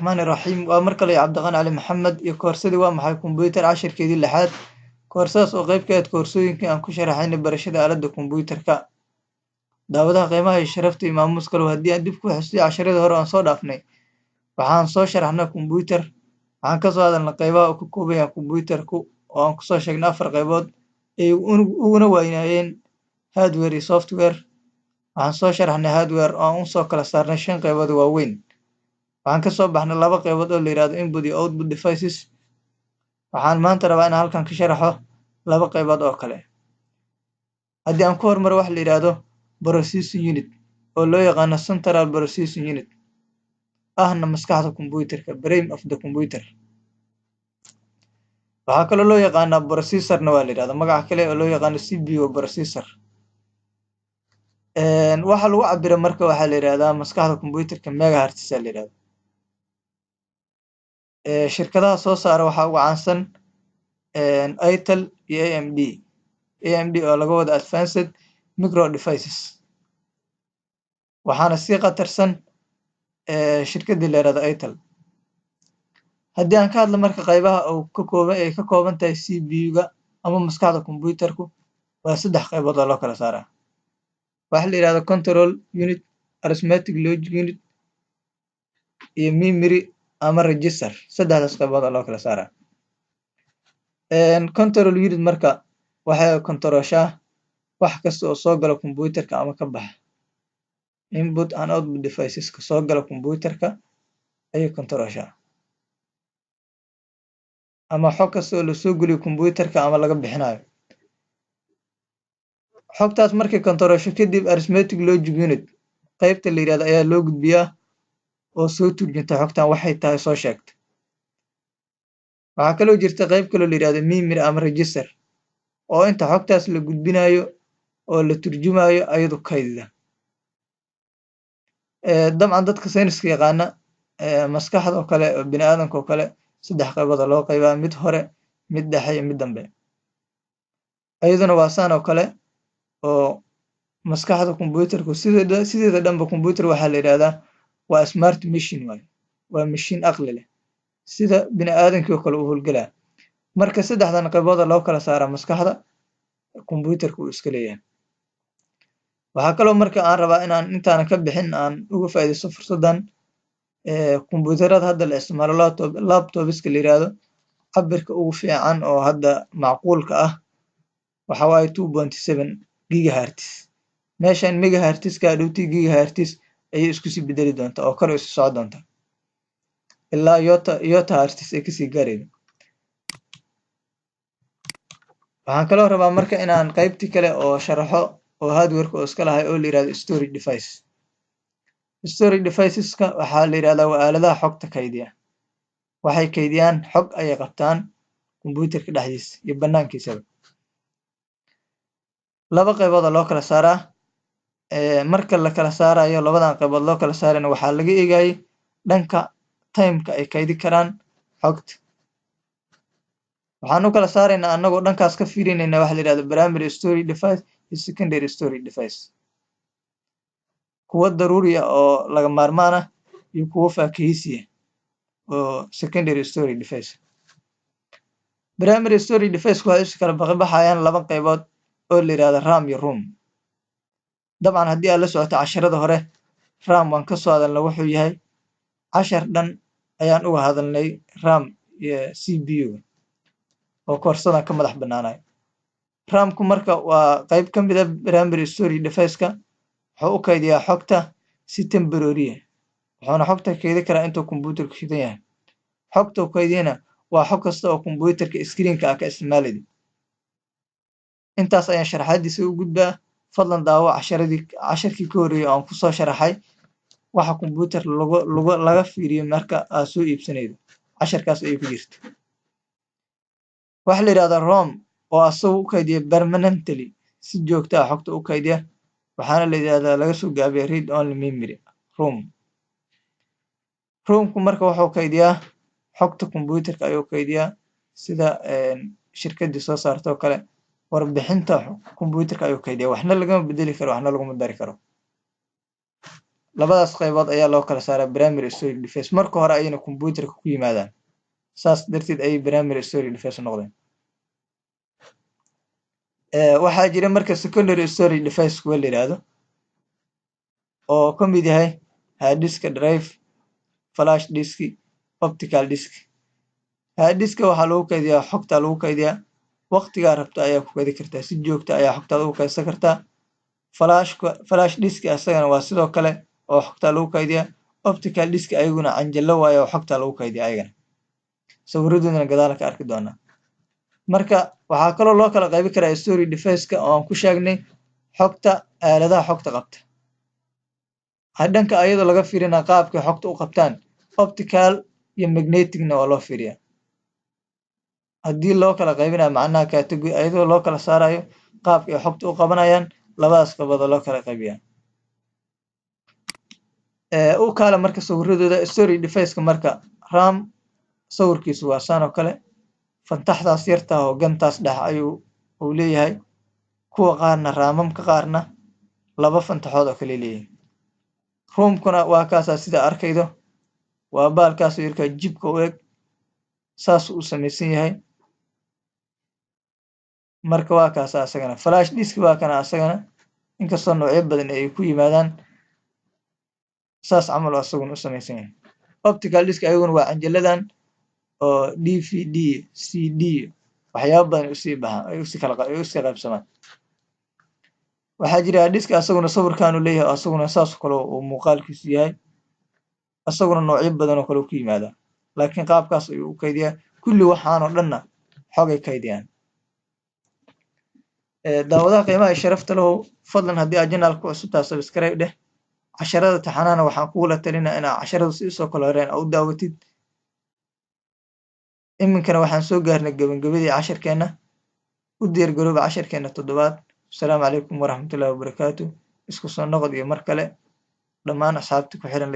الرحمن الرحيم ومركل عبد الغني علي محمد iyo koorsadii waa maxay kombuyuutar cashirkeedii lixaad koorsadaas oo qayb ka ah koorsooyinkii aan ku sharaxayna barashada aaladda kombuyuutarka daawadaha qiimaha iyo sharafta iyo maamuuska leh haddii aan dib ku xusuusiyo casharadii hore aan soo dhaafnay waxaan soo sharaxnay kombuyuutar waxaan ka soo hadalnay qaybaha uu ka kooban yahay kombuyuutarku oo aan kusoo sheegnay 4 qaybood ay uguna weynaayeen hardware iyo software waxaan soo sharaxnay hardware oo aan u soo kala saarnay 5 qaybood waaweyn waxaan ka soo baxnay 2 qaybood oo la yiraahdo input iyo output devices waxaan maanta rabaa inaan halkan ka sharaxo 2 qaybood oo kale haddii aan ku hormaro wax la yiraahdo processing unit oo loo yaqaan central processing unit ahna maskaxda kombuyuutarka brain of the computer waxaa kaloo loo yaqaanaa processorna waa la yiraahdaa magac kale oo loo yaqaan CPU processor waxa lagu cabiro marka waxa la yiraahdaa maskaxda kombuyuutarka megahertz la yiraahdo shirkadaha soo saara waxa ugu caansan Intel iyo AMD oo laga wada advanced micro devices waxaana si qatarsan shirkadii la yiraahdo Intel haddii aan ka hadlo marka qaybaha uu ka kooban tahay CPU-ga ama maskaxda kombuyuutarku waa 3 qaybood oo loo kala saaraa waxa la yiraahdo control unit arithmetic logic unit iyo memory ama register 3daas qaybood oo loo kala saaraa control unit marka waxay kontrolshaa wax kasta oo soo gala kombuyuutarka ama ka baxa input and output devices ka soo gala kombuyuutarka ayay kontrolshaa ama xog kasta oo la soo geliyo kombuyuutarka ama laga bixinayo xogtaas markay kontrolsho kadib arithmetic logic unit qaybta la yiraahdo ayaa loo gudbiyaa oo soo turjunta xogtan waxay tahay soo sheegta waxaa kaloo jirta qayb kaloo la yiraahdo memory ama register oo inta xogtaas la gudbinayo oo la turjumayo ayadu kaydida dabcan dadka sayniska yaqaana maskaxda oo kale bini aadamka oo kale 3 qaybood loo qaybaa mid hore mid dhexe iyo mid dambe ayaduna waa saan oo kale oo maskaxda kombuyuutarku sideeda dhanba kombuyuutar waxaa la yiraahdaa waa smart machine waa machine aqli leh sida bini aadamka oo kale u hawlgalaa marka 3dan qaybood loo kala saaraa maskaxda kombuyuutarku uu iska leeyahay waxaa kaloo marka aan rabaa inaan intaan ka bixin aan uga faa'iideysto fursadan kombuyuutarada hadda la isticmaalo laptopska la yiraahdo cabirka ugu fiican oo hadda macquulka ah waxa waaye 2.7 gigahertz meeshan megahertz ka dhowti gigahertz ayay isku sii bedeli doontaa oo kor u soo socon doonta ilaa iota hertz ay kasii gaareen waxaan kaloo rabaa marka inaan qaybtii kale oo sharaxo oo hardware oo iska lahay oo la yiraahdo storage deviceska waxaa la yiraahdaa waa aaladaha xogta kaydiya waxay kaydiyaan xog ay qabtaan kombuyuutarka dhexdiisa iyo banaankiisa 2 qaybood loo kala saaraa marka la kala saarayo 2dan qaybood loo kala saarayna waxaa laga eegayay dhanka time-ka ay kaydi karaan xogta waxaan u kala saaraynaa anagoo dhankaas ka fiirinayna waxa la yiraahdo primary storage device iyo secondary storage device kuwa daruuri ah oo laga maarmaan ah iyo kuwa faakihisi oo secondary storage device primary storage device waxay isu kala baxayaan 2 qaybood oo la yiraahdo RAM iyo ROM dabcan haddii aad la socoto casharada hore RAM waan ka soo hadalnay wuxuu yahay cashar dhan ayaan uga hadalnay RAM iyo CPU oo koorsadan ka madax banaanay RAM-ku marka waa qayb ka mid ah primary storage device-ka wuxuu u kaydiyaa xogta si temporary wuxuuna xogta kaydin karaa intuu kombuyuutarku shidan yahay xogta uu kaydiyana waa xog kasta oo kombuyuutarka screen-ka ka isticmaalay intaas ayaan sharaxadiisa u gudbaa fadlan daawo casharkii ka horeeyay oo aan ku soo sharaxay waxa kombuyuutar laga fiiriyo marka aad soo iibsanaydo casharkaas ay ku jirto waxa la yiraahdaa ROM oo asagu u kaydiya permanently si joogto ah xogta u kaydiya waxaana la yiraahdaa laga soo gaabiyo read only memory ROM-ku marka wuxuu kaydiyaa xogta kombuyuutarka ayuu kaydiyaa sida shirkadii soo saarto kale warbixinta kombuyuutarka ayuu kaydiyaa waxna lagama bedeli karo waxna laguma dari karo labadaas qaybood ayaa loo kala saaraa primary storage device marka hore ayayna computerka ku yimaadaan saas darteed ayay primary storage device noqdeen waxaa jira marka secondary storage device kuwa la yidhaahdo oo ka mid yahay hard disk drive flash disk optical disk hard disk waxaa lagu kaydiyaa xogta lagu kaydiyaa waqtigaa rabta ayaa ku kaydi kartaa si joogta ayaa xogtaada ugu kaydsan kartaa flash disk asagana waa sidoo kale oo xogta lagu kaydiyaa optical disk ayaguna canjalo waayo oo xogta lagu kaydiyaa ayagana sawiradoodana gadaal ka arki doonaa marka waxaa kaloo loo kala qaybi karaa storage device-ka oo aan ku sheegnay xogta aaladaha xogta qabta dhanka ayadoo laga fiirina qaabkay xogta u qabtaan optical iyo magneticna waa loo fiiriyaa haddii loo kala qaybinayo macnaha category ayadoo loo kala saarayo qaabka ay xogta u qabanayaan labadaas qaybood loo kala qaybiyaa u kala marka sawiradooda storage device-ka marka RAM sawirkiisu waa saan oo kale fantaxdaas yarta oo gantaas dhex ayuu uu leeyahay kuwa qaarna raamamka qaarna laba fantaxood oo kale leeyahay roomkuna waa kaasa sida arkaydo waa baalkaas oo yarka jibka u eg saas uu samaysan yahay marka waa kaasa asagana flash disk waa kana asagana inkastoo noocyo badan ay ku yimaadaan saas camal oo asaguna u samaysan yahay optical disk ayaguna waa canjaladan oo DVD CD waxyaabo badan usii bahan ay usii qaybsamaan waxaa jira disk asaguna sawirkaanu leeyahay asaguna saas kale oo muuqaalkiisu yahay asaguna noocyo badan oo kale ku yimaada laakiin qaabkaas ayuu u kaydiyaa kulli waxaan oo dhanna xogay kaydiyaan daawadaha qiimaha sharafta leh fadlan haddii aad channelka cusub tahay subscribe dheh casharada taxanaana waxaan kugula talinaa inaad casharada si soo kala horeen u daawatid iminkana waxaan soo gaarnay gabagabadii casharkeena u diyaar garooba casharkeena 7aad asalaamu calaykum waraxmatullaahi wabarakaatu isku soo noqod iyo mar kale dhammaan asxaabta ku xiran